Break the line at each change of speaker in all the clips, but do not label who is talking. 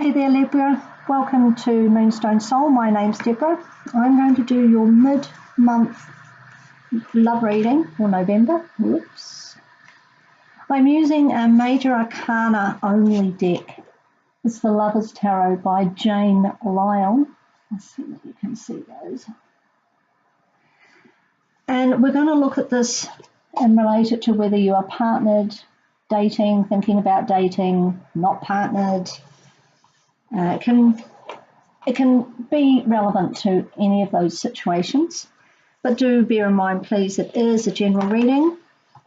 Hey there Libra, welcome to Moonstone Soul. My name's Deborah. I'm going to do your mid-month love reading for November. Whoops. I'm using a Major Arcana only deck. It's the Lovers Tarot by Jane Lyle. Let's see if you can see those. And we're going to look at this and relate it to whether you are partnered, dating, thinking about dating, not partnered. It can be relevant to any of those situations, but do bear in mind, please, it is a general reading.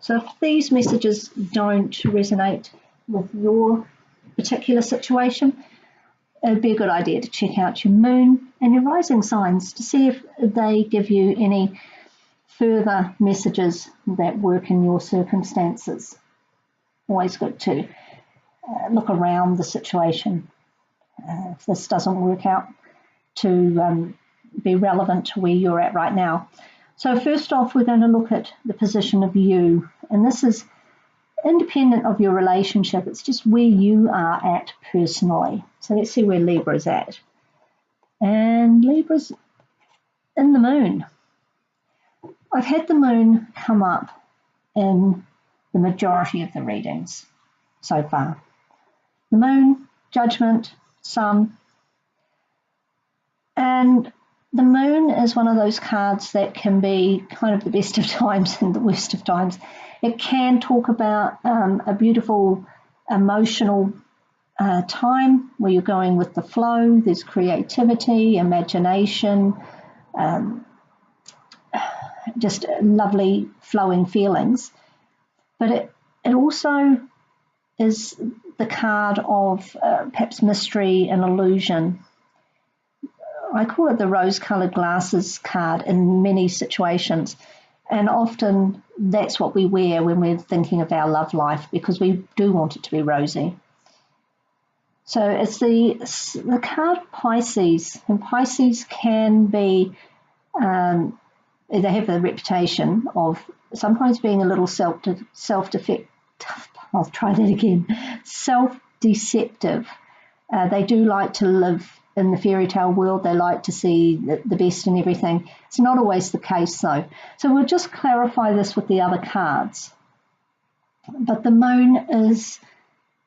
So if these messages don't resonate with your particular situation, it'd be a good idea to check out your moon and your rising signs to see if they give you any further messages that work in your circumstances. Always good to look around the situation. If this doesn't work out, to be relevant to where you're at right now. So first off, we're going to look at the position of you, and this is independent of your relationship. It's just where you are at personally. So let's see where Libra's at. And Libra's in the moon. I've had the moon come up in the majority of the readings so far. The moon, judgment, sun, and the moon is one of those cards that can be kind of the best of times and the worst of times. It can talk about a beautiful emotional time where you're going with the flow. There's creativity, imagination, just lovely flowing feelings. But it also is the card of perhaps mystery and illusion. I call it the rose-coloured glasses card in many situations, and often that's what we wear when we're thinking of our love life, because we do want it to be rosy. So it's the card Pisces, and Pisces can be, they have a reputation of sometimes being a little self-deceptive. I'll try that again. Self-deceptive. They do like to live in the fairy tale world. They like to see the best in everything. It's not always the case, though. So we'll just clarify this with the other cards. But the moon is,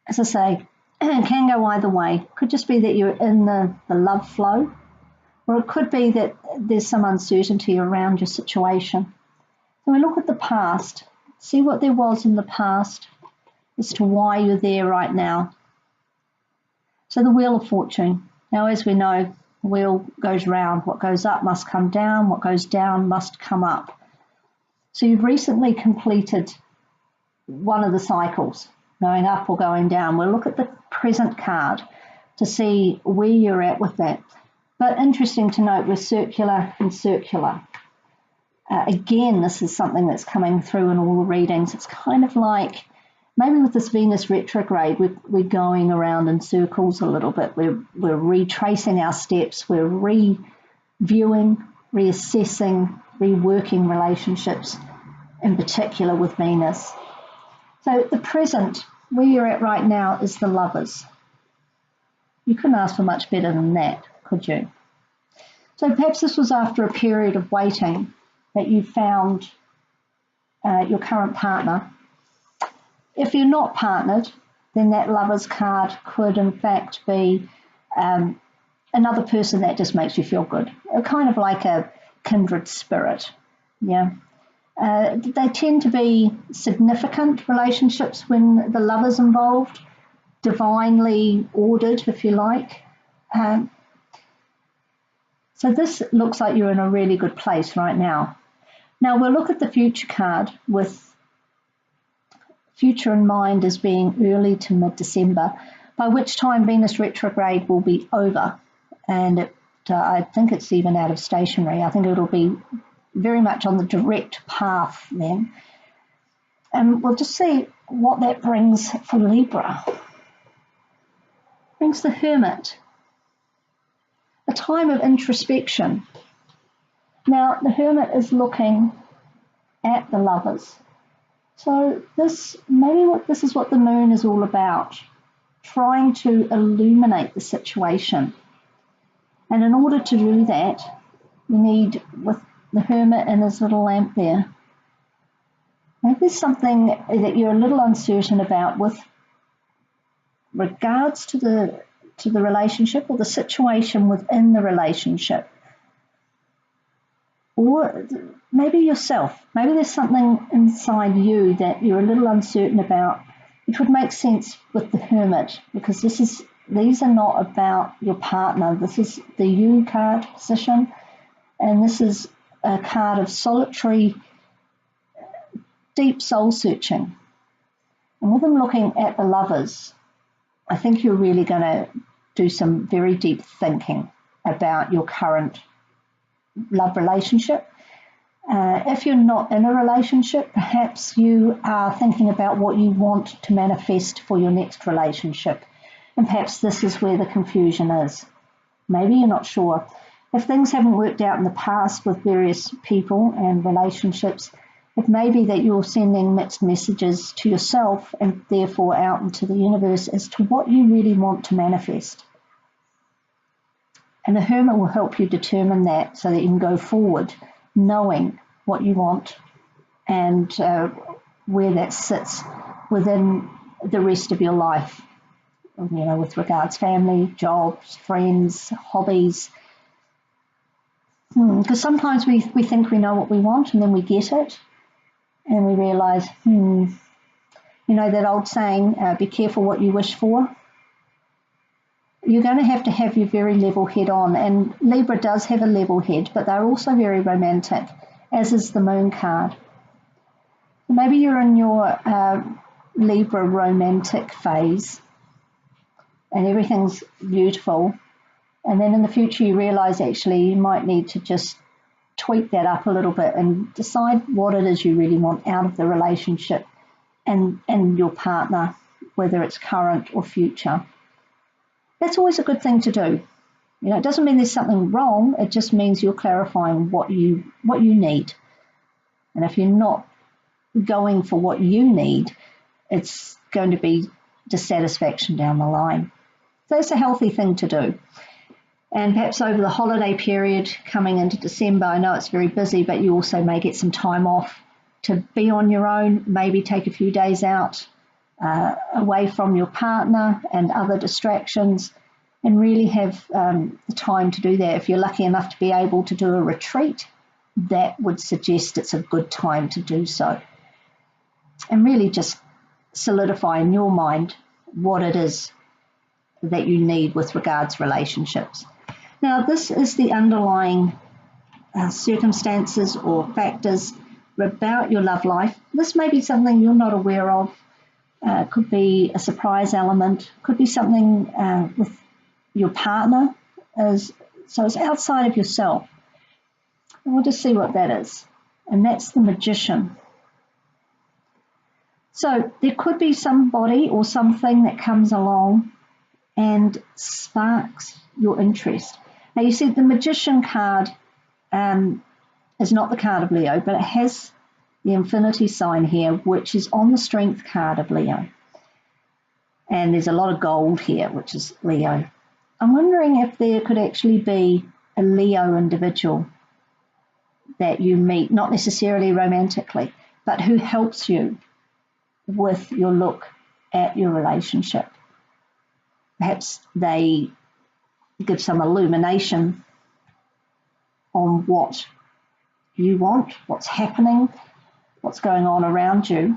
as I say, can go either way. Could just be that you're in the love flow, or it could be that there's some uncertainty around your situation. So we look at the past, see what there was in the past as to why you're there right now. So the Wheel of Fortune. Now, as we know, the wheel goes round. What goes up must come down. What goes down must come up. So you've recently completed one of the cycles, going up or going down. We'll look at the present card to see where you're at with that. But interesting to note, we're circular and circular. Again, this is something that's coming through in all the readings. It's kind of like, maybe with this Venus retrograde, we're going around in circles a little bit. We're retracing our steps. We're reviewing, reassessing, reworking relationships, in particular with Venus. So the present, where you're at right now, is the Lovers. You couldn't ask for much better than that, could you? So perhaps this was after a period of waiting that you found your current partner. If you're not partnered, then that Lovers card could in fact be another person that just makes you feel good, kind of like a kindred spirit. Yeah, they tend to be significant relationships when the Lover's involved, divinely ordered, if you like. So this looks like you're in a really good place right now. Now we'll look at the future card with future in mind as being early to mid-December, by which time Venus retrograde will be over, and I think it's even out of stationary. I think it'll be very much on the direct path then. And we'll just see what that brings for Libra. Brings the Hermit, a time of introspection. Now, the Hermit is looking at the Lovers. So this is what the moon is all about. trying to illuminate the situation. And in order to do that, you need, with the Hermit and his little lamp there, maybe there's something that you're a little uncertain about with regards to the relationship or the situation within the relationship. Or maybe yourself. Maybe there's something inside you that you're a little uncertain about, which would make sense with the Hermit, because these are not about your partner. This is the you card position, and this is a card of solitary, deep soul searching. And with them looking at the Lovers, I think you're really going to do some very deep thinking about your current love relationship. If you're not in a relationship, perhaps you are thinking about what you want to manifest for your next relationship. And perhaps this is where the confusion is. Maybe you're not sure. If things haven't worked out in the past with various people and relationships, it may be that you're sending mixed messages to yourself and therefore out into the universe as to what you really want to manifest. And the Hermit will help you determine that so that you can go forward knowing what you want and where that sits within the rest of your life, with regards family, jobs, friends, hobbies. Because sometimes we think we know what we want and then we get it and we realise, that old saying, be careful what you wish for. You're going to have your very level head on, and Libra does have a level head, but they're also very romantic, as is the Moon card. Maybe you're in your Libra romantic phase and everything's beautiful, and then in the future you realise actually you might need to just tweak that up a little bit and decide what it is you really want out of the relationship and your partner, whether it's current or future. That's always a good thing to do. It doesn't mean there's something wrong. It just means you're clarifying what you need. And if you're not going for what you need, it's going to be dissatisfaction down the line. So it's a healthy thing to do. And perhaps over the holiday period coming into December, I know it's very busy, but you also may get some time off to be on your own, maybe take a few days out away from your partner and other distractions, and really have the time to do that. If you're lucky enough to be able to do a retreat, that would suggest it's a good time to do so. And really just solidify in your mind what it is that you need with regards relationships. Now, this is the underlying circumstances or factors about your love life. This may be something you're not aware of. Could be a surprise element, could be something with your partner, so it's outside of yourself. And we'll just see what that is. And that's the Magician. So there could be somebody or something that comes along and sparks your interest. Now you see the Magician card is not the card of Leo, but it has the infinity sign here, which is on the Strength card of Leo. And there's a lot of gold here, which is Leo. I'm wondering if there could actually be a Leo individual that you meet, not necessarily romantically, but who helps you with your look at your relationship. Perhaps they give some illumination on what you want, what's happening, what's going on around you.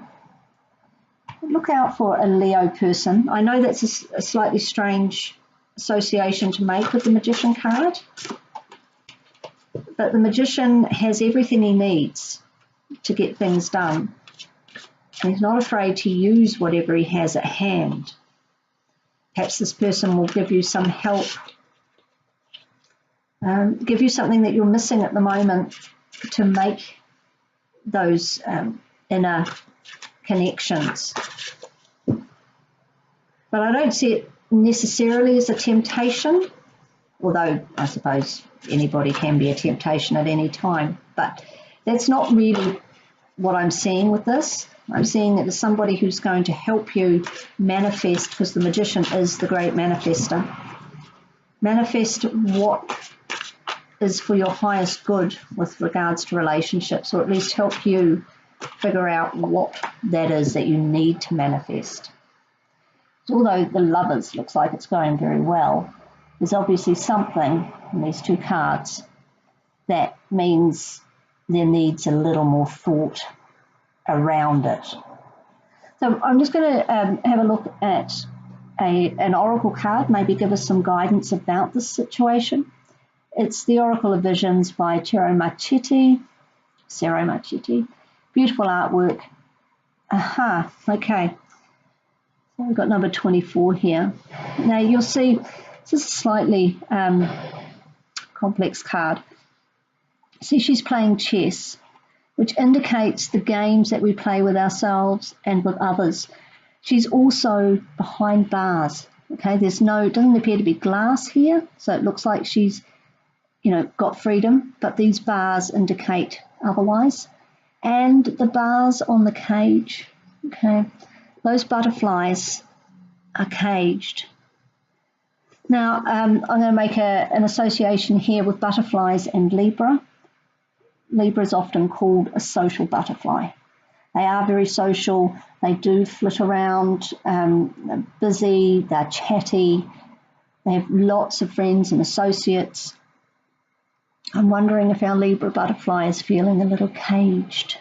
Look out for a Leo person. I know that's a slightly strange association to make with the Magician card, but the Magician has everything he needs to get things done. And he's not afraid to use whatever he has at hand. Perhaps this person will give you some help, give you something that you're missing at the moment to make those inner connections. But I don't see it necessarily as a temptation, although I suppose anybody can be a temptation at any time. But that's not really what I'm seeing with this. I'm seeing that there's somebody who's going to help you manifest, because the Magician is the great manifester. Manifest what is for your highest good with regards to relationships, or at least help you figure out what that is that you need to manifest. Although the Lovers looks like it's going very well, there's obviously something in these two cards that means there needs a little more thought around it. So I'm just going to have a look at an oracle card, maybe give us some guidance about this situation. It's the Oracle of Visions by Cero Marchetti. Beautiful artwork. Aha, okay. So we've got number 24 here. Now you'll see this is a slightly complex card. See, she's playing chess, which indicates the games that we play with ourselves and with others. She's also behind bars. Okay, doesn't appear to be glass here, so it looks like she's, got freedom, but these bars indicate otherwise. And the bars on the cage, okay, those butterflies are caged. Now, I'm going to make an association here with butterflies and Libra. Libra is often called a social butterfly. They are very social. They do flit around, they're busy, they're chatty, they have lots of friends and associates. I'm wondering if our Libra butterfly is feeling a little caged.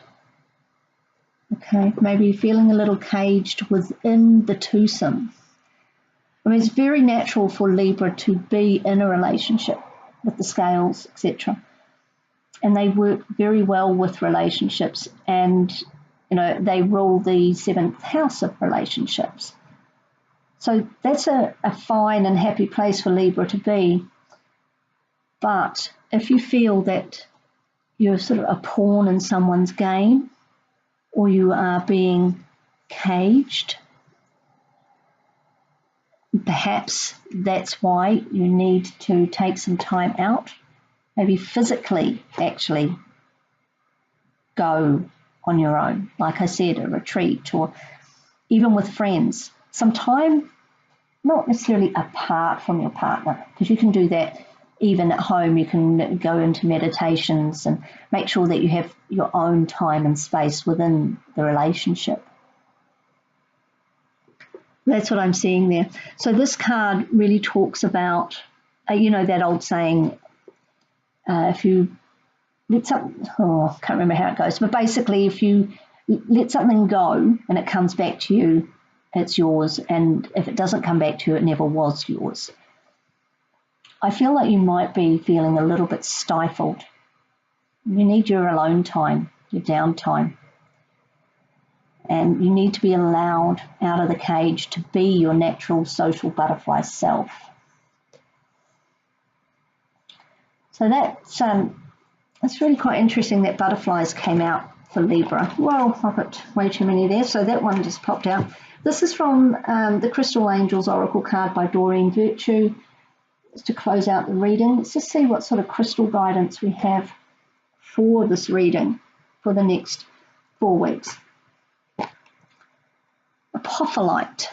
Okay, maybe feeling a little caged within the twosome. I mean, it's very natural for Libra to be in a relationship with the scales, etc. And they work very well with relationships, and they rule the 7th house of relationships. So that's a fine and happy place for Libra to be. But if you feel that you're sort of a pawn in someone's game, or you are being caged, perhaps that's why you need to take some time out. Maybe physically actually go on your own, like I said, a retreat, or even with friends. Some time, not necessarily apart from your partner, because you can do that even at home. You can go into meditations and make sure that you have your own time and space within the relationship. That's what I'm seeing there. So this card really talks about, that old saying, if you let something, I can't remember how it goes, but basically if you let something go and it comes back to you, it's yours, and if it doesn't come back to you, it never was yours. I feel like you might be feeling a little bit stifled. You need your alone time, your downtime, and you need to be allowed out of the cage to be your natural social butterfly self. So that's really quite interesting that butterflies came out for Libra. Well, I've got way too many there, so that one just popped out. This is from the Crystal Angels Oracle card by Doreen Virtue. Just to close out the reading, let's just see what sort of crystal guidance we have for this reading for the next 4 weeks. Apophyllite,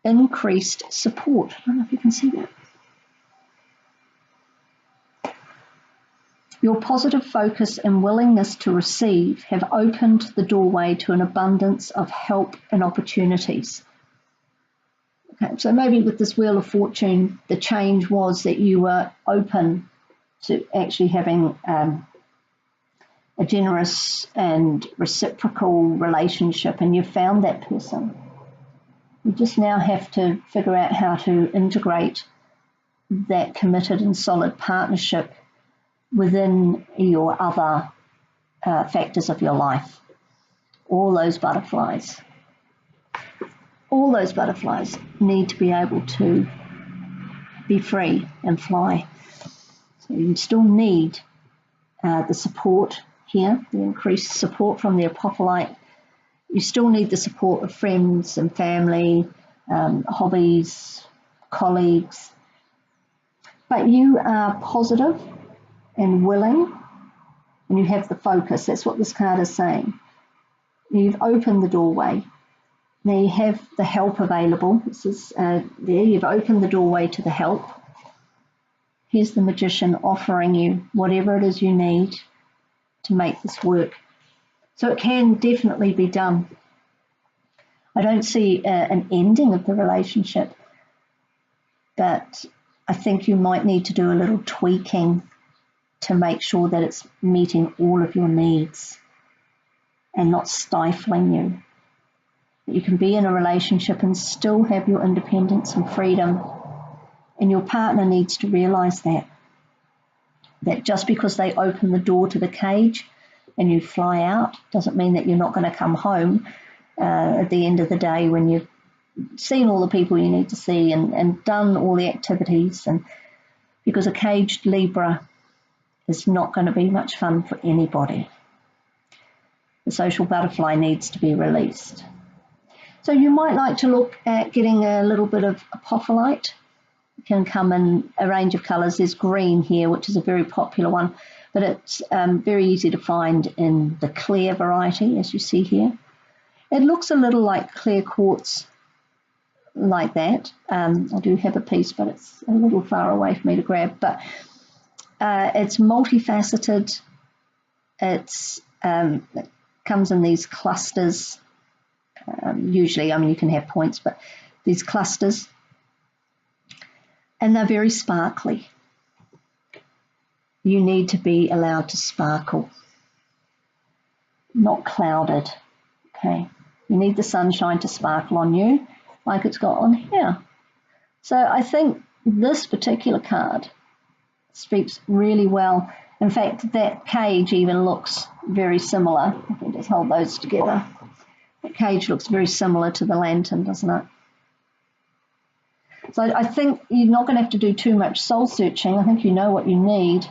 increased support. I don't know if you can see that. Your positive focus and willingness to receive have opened the doorway to an abundance of help and opportunities. Okay, so maybe with this Wheel of Fortune, the change was that you were open to actually having a generous and reciprocal relationship, and you found that person. You just now have to figure out how to integrate that committed and solid partnership within your other factors of your life. All those butterflies need to be able to be free and fly. So you still need the support here, the increased support from the Apophyllite. You still need the support of friends and family, hobbies, colleagues. But you are positive and willing, and you have the focus. That's what this card is saying. You've opened the doorway. Now you have the help available. This is there. You've opened the doorway to the help. Here's the Magician offering you whatever it is you need to make this work. So it can definitely be done. I don't see an ending of the relationship, but I think you might need to do a little tweaking to make sure that it's meeting all of your needs and not stifling you. That you can be in a relationship and still have your independence and freedom, and your partner needs to realize that just because they open the door to the cage and you fly out doesn't mean that you're not going to come home at the end of the day when you've seen all the people you need to see and done all the activities. And because a caged Libra is not going to be much fun for anybody. The social butterfly needs to be released. So you might like to look at getting a little bit of apophyllite. It can come in a range of colours. There's green here, which is a very popular one, but it's very easy to find in the clear variety, as you see here. It looks a little like clear quartz, like that. I do have a piece, but it's a little far away for me to grab. But it's multifaceted. It comes in these clusters. Usually, I mean, you can have points, but these clusters. And they're very sparkly. You need to be allowed to sparkle, not clouded. Okay. You need the sunshine to sparkle on you like it's got on here. So I think this particular card speaks really well. In fact, that cage even looks very similar. I can just hold those together. That cage looks very similar to the lantern, doesn't it? So I think you're not going to have to do too much soul searching. I think you know what you need.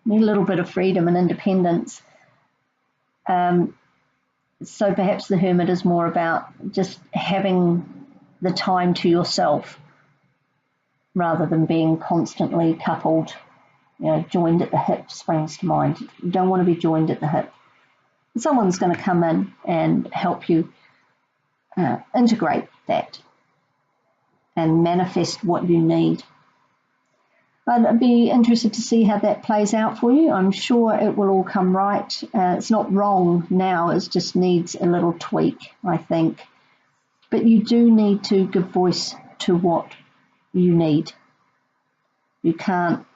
You need a little bit of freedom and independence. So perhaps the Hermit is more about just having the time to yourself rather than being constantly coupled, joined at the hip springs to mind. You don't want to be joined at the hip. Someone's going to come in and help you integrate that and manifest what you need. I'd be interested to see how that plays out for you. I'm sure it will all come right. It's not wrong now, it just needs a little tweak, I think. But you do need to give voice to what you need. You can't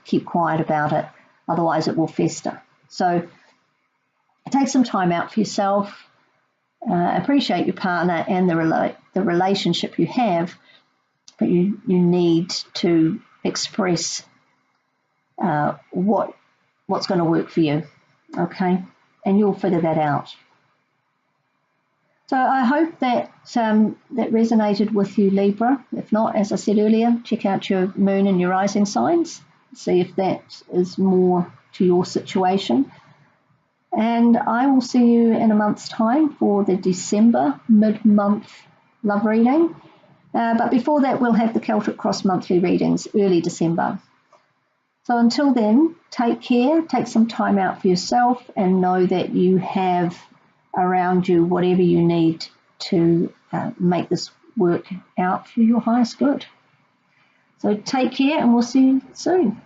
keep quiet about it, otherwise it will fester. So take some time out for yourself, appreciate your partner and the relationship you have, but you need to express what's going to work for you, okay? And you'll figure that out. So I hope that that resonated with you, Libra. If not, as I said earlier, check out your moon and your rising signs. See if that is more to your situation. And I will see you in a month's time for the December mid-month love reading. But before that, we'll have the Celtic Cross monthly readings, early December. So until then, take care, take some time out for yourself, and know that you have around you whatever you need to make this work out for your highest good. So take care, and we'll see you soon.